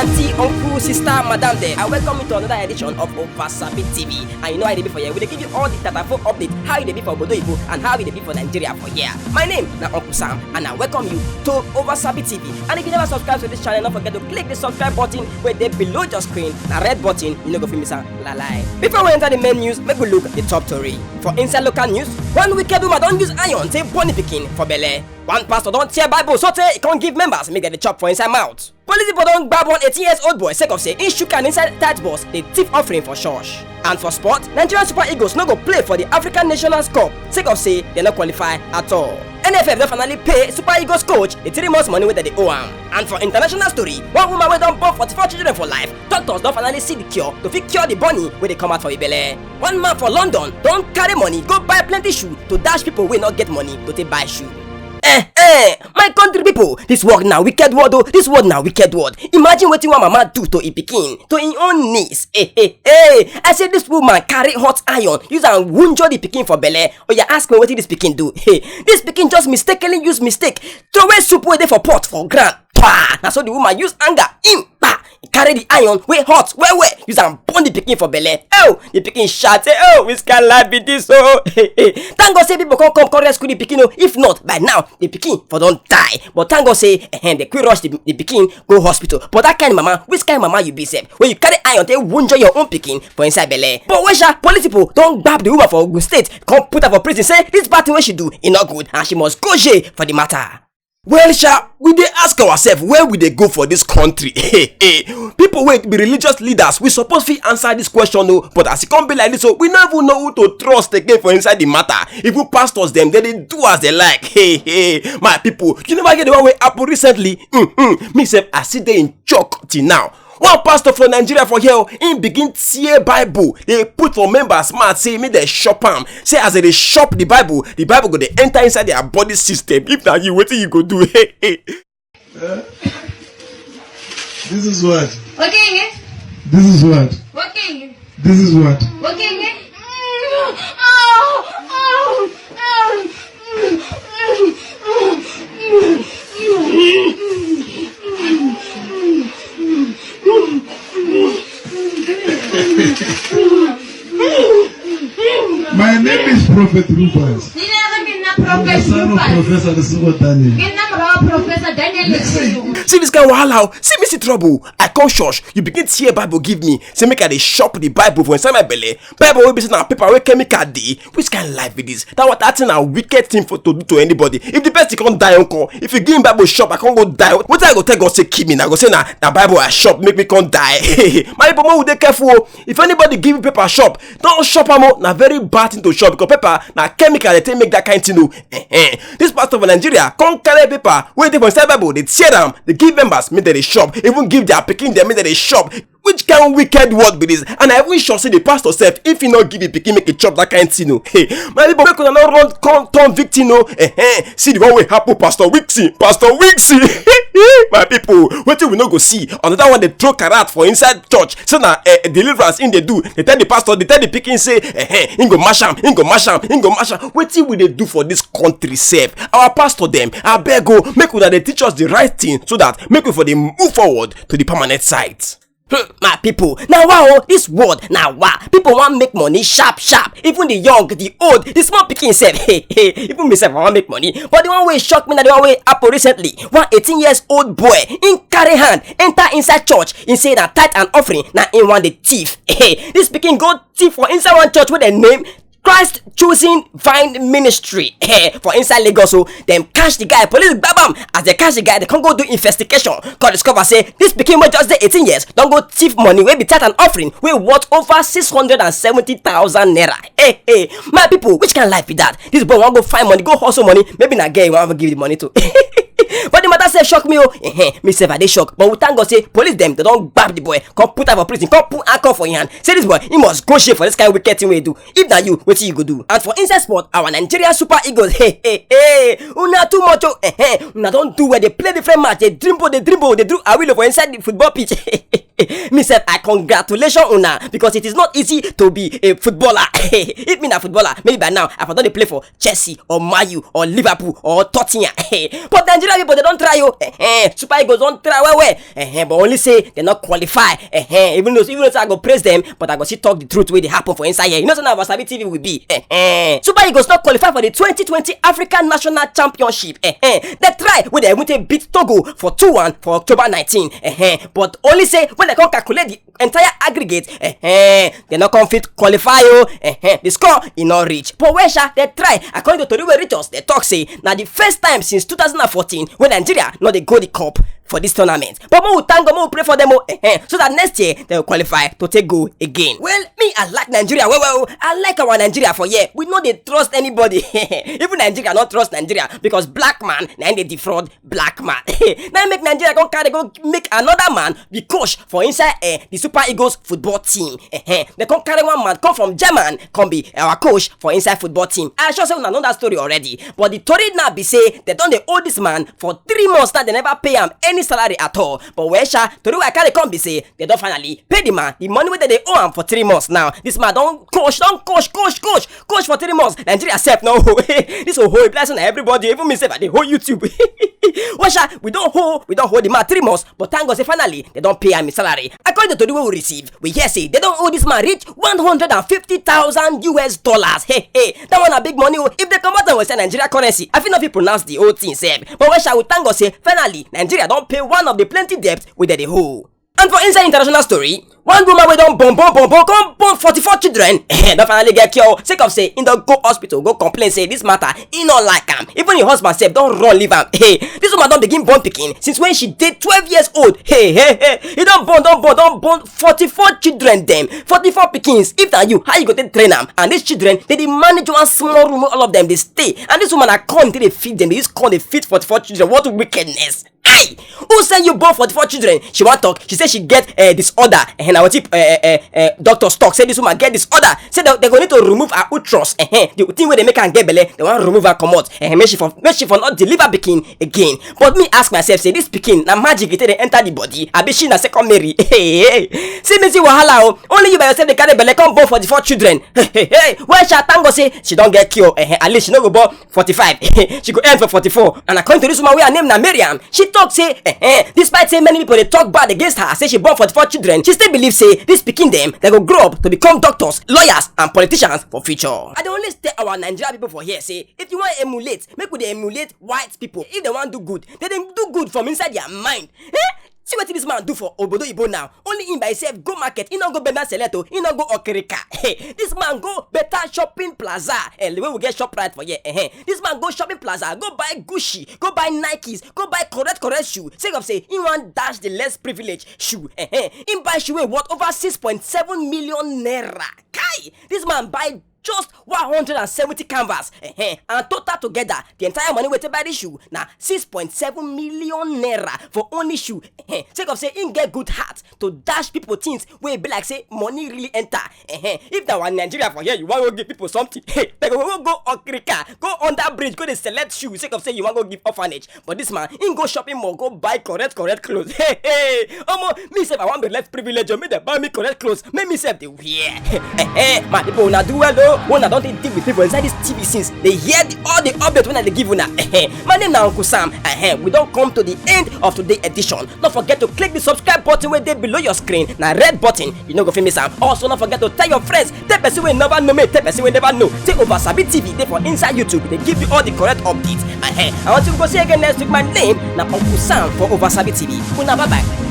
auntie, uncle, sister, madam there. I welcome you to another edition of Ovasabi TV. And you know how they be for here. We give you all the Tatafo update, how they be for Bodo Ibo and how they be for Nigeria for here. My name is Uncle Sam and I welcome you to Ovasabi TV. And if you never subscribe to this channel, don't forget to click the subscribe button where they below your screen. The red button, you know go feel me la lie. Before we enter the main news, make we look at the top story. For inside local news, one wicked woman don't use iron take bunny picking for belle. One pastor don't tear Bible so he can't give members make the chop for inside mouth. Police people don't grab one 18-year-old boy sake of say he shook an inside tight boss the thief offering for church. And for sport, Nigerian Super Eagles no go play for the African Nations Cup sake of say they not qualify at all. NFF don't finally pay Super Eagles coach the 3 months money with the owe am. And for international story, one woman wey don born 44 children for life, doctors don't finally see the cure to fit cure the bunny wey dey come out for the belle. One man for London don't carry money go buy plenty shoe to dash people wey not get money to take buy shoe. My country people, this word now wicked word oh, this word now wicked word. Imagine what one mama do to a pikin, to him own niece. I said this woman carry hot iron, use and wunjo the pikin for belle. Oh, you ask me what did this pikin do? This pikin just mistakenly use mistake, throw away soup where they for pot for ground. That's so the woman use anger, carry the iron way hot, where use and burn the pikin for belle. Oh, the pikin shout, say, oh, which can life be this? Oh, thank God say people come rescue the pikin. If not, by now the pikin for don't die. But thank God say, they quick rush the pikin go hospital. But that kind of mama, which kind of mama you be safe? When you carry iron, they wunjo your own pikin for inside belle. But when police people don't grab the woman for Ogun State, come put her for prison. Say this bad thing what she do, it not good, and she must go jail for the matter. Well, we dey ask ourselves where we dey go for this country. People wey be religious leaders, we suppose fit answer this question o. But as e come be like this, so we no even know who to trust again for inside the matter. Even pastors dem, they dey do as they like. My people, you never get the one wey happen recently. Me sef, I sit there in shock till now. One pastor from Nigeria for here, him begin tear Bible. They put for members mouth say make they shop am. Say as they shop the Bible go dey enter inside their body system. If na you, wetin you go do? This is what. Okay. This is what. Okay. This is what. Okay. My name is Prophet Rufus. The son of Professor Daniel. See this kind of wahala, see me see trouble. I come church, you begin tear Bible give me. Say make I dey shop the Bible for inside my belly. Bible will be sitting on paper wey chemical dey. Which kind of life it is? That thing a wicked thing for to do to anybody. If the person can't die uncle, if you give me Bible shop, I can't go die. What I go tell God say keep me? I go say na Bible I shop make me can't die. My people more would dey careful. If anybody give you paper shop, don't shop am. Na very bad thing to shop because paper na chemical they take make that kind thing. This pastor of Nigeria can't carry paper wey dey for inside Bible. They tear them, they give members make they shop, even give their pikin them make they shop. Which kind of wicked word be this? And I even sure say the pastor self, if he not give the pikin make a chop that kind thing. My people make una not run turn victim. See the one way happen, Pastor Wixie. My people, wait till we not go see another one they throw karat for inside church. So now deliverance in they do. They tell the pastor, they tell the pikin say, ingo masham. Wait till we they do for this country self. Our pastor them, I beg go make una they teach us the right thing so that make we for them move forward to the permanent site. My people, now wow, this word now wow. People want make money sharp. Even the young, the old, the small pikin said, even myself I want make money. But the one way shocked me, that the one way happen recently. One 18-year-old boy in carry hand enter inside church. He say that tithe and offering now in one the thief. This pikin go thief for inside one church with the name Christ Choosing Vine Ministry for inside Lagos. So them catch the guy, police babam. As they catch the guy, they can't go do investigation. Cause discover say this became just the 18 years. Don't go thief money. We be tithe and offering. We worth over 670,000 naira. My people, which kind of life is that? This boy want go find money, go hustle money. Maybe not gay, want to give the money to. But the matter say shock me me say I dey shock. But we thank God say police them they don't grab the boy, come put her for prison, come put anchor for your hand. Say this boy he must go shame for this kind of wicked thing we do. If that you, what you go do? And for inside sport, our Nigeria Super Eagles, una too much una don't do where they play different match, they dribble, they do a wheel for inside the football pitch. Me said I congratulation una because it is not easy to be a footballer. If me na footballer, maybe by now I for don play for Chelsea or Man U or Liverpool or Tottenham. But Nigeria people they don't try yo. Super Eagles don't try well. But only say they not qualify. Even though I go praise them, but I go see talk the truth where they happen for inside here. You know so now Wasabi TV will be. Super Eagles not qualify for the 2020 African National Championship. They try when they went to beat Togo for 2-1 for October 19. But only say when they can calculate the entire aggregate, they not come fit qualify yo. The score is not reach. But where shall they try? According to Toriwe Ritos, they talk say now the first time since 2014 when Nigeria not they go the cup for this tournament. But we thank God, we pray for them so that next year they will qualify to take go again. Well, me I like Nigeria. Well, I like our Nigeria for yeah. We know they trust anybody. Even Nigeria not trust Nigeria because black man now they defraud black man. Now make Nigeria go make another man be coach for inside the Super Eagles football team. They come carry one man come from German come be our coach for inside football team. I sure say we know that story already. But the story now be say they don't owe this man for 3 months now they never pay him any salary at all. But where sha tori wey I carry come be say they don't finally pay the man the money wey they owe him for 3 months now. This man don't coach for 3 months. Nigeria self no this will hold blessing everybody, even me self at the whole YouTube. Where sha we don't hold the man 3 months, but thank God say finally they don't pay him his salary. According to the way we receive, we hear say they don't owe this man reach $150,000. Hey, that one a big money. If they come out and we say Nigeria currency, I feel not people pronounce the whole thing self. But where shall we thank God say finally Nigeria don't pay one of the plenty debts with the whole. And for inside international story, one woman we don't born 44 children. Don't finally get cured. Sake of say in the go hospital go complain say this matter he not like him. Even your husband self don't run leave him. This woman don't begin born picking since when she did 12 years old. He don't born 44 children them. 44 pickings. If that you, how you go to train them? And these children they manage one small room, all of them they stay. And this woman I come till they feed them. They just come they feed 44 children. What wickedness! Aye! Who send you born 44 children? She want talk. She said she get disorder. And I will tip Dr. Stock say this woman get disorder. Say they go need to remove her uterus. The thing where they make her get belly, they want to remove her come out. Make she for not deliver pikin again. But me ask myself, say this pikin na magic it they enter the body. I be she na second Mary. See me see wahala oh. Only you by yourself they carry belly come born 44 children. Where she tango say she don't get cured. At least she no go born 45. She go end for 44. And according to this woman we her name na Miriam, she talk say despite say many people they talk bad against her, say she born 44 children, she still believe say this pikin them they go grow up to become doctors, lawyers and politicians for future. I dey only tell our Nigerian people for here say if you want emulate, make we dey emulate white people. If they want do good, they do good from inside their mind. See what this man do for Obodo Ibo now. Only him by himself go market. He no go Bena Seleto. He no go Okerika. This man go better shopping plaza. The way we get shop right for here. This man go shopping plaza. Go buy Gucci. Go buy Nikes. Go buy correct shoe. Sake of say he want dash the less privileged shoe. Him buy shoe worth over 6.7 million naira. Kai! This man buy just 170 canvas. And total together, the entire money we take buy this shoe now 6.7 million naira for only shoe. Take of say in get good heart to dash people things where be like say money really enter. If that one Nigeria for here, you want to give people something. They go Okrika, go under bridge, go to select shoes. Take of say you want to give orphanage. But this man, in go shopping mall, go buy correct clothes. Me say I want the less privilege, me they buy me correct clothes. Make me say they wear. My people now do well though. When I don't deal with people inside this TV since they hear all the updates when I give you now. My name is Uncle Sam. We don't come to the end of today's edition. Don't forget to click the subscribe button right there below your screen. Now red button, you know go feel me Sam. Also don't forget to tell your friends. Tell person we never know me. Tell person we never know. Take over Sabi TV. They for inside YouTube. They give you all the correct updates. I want you to go see again next week. My name is Uncle Sam for Over Sabi TV. Bye bye.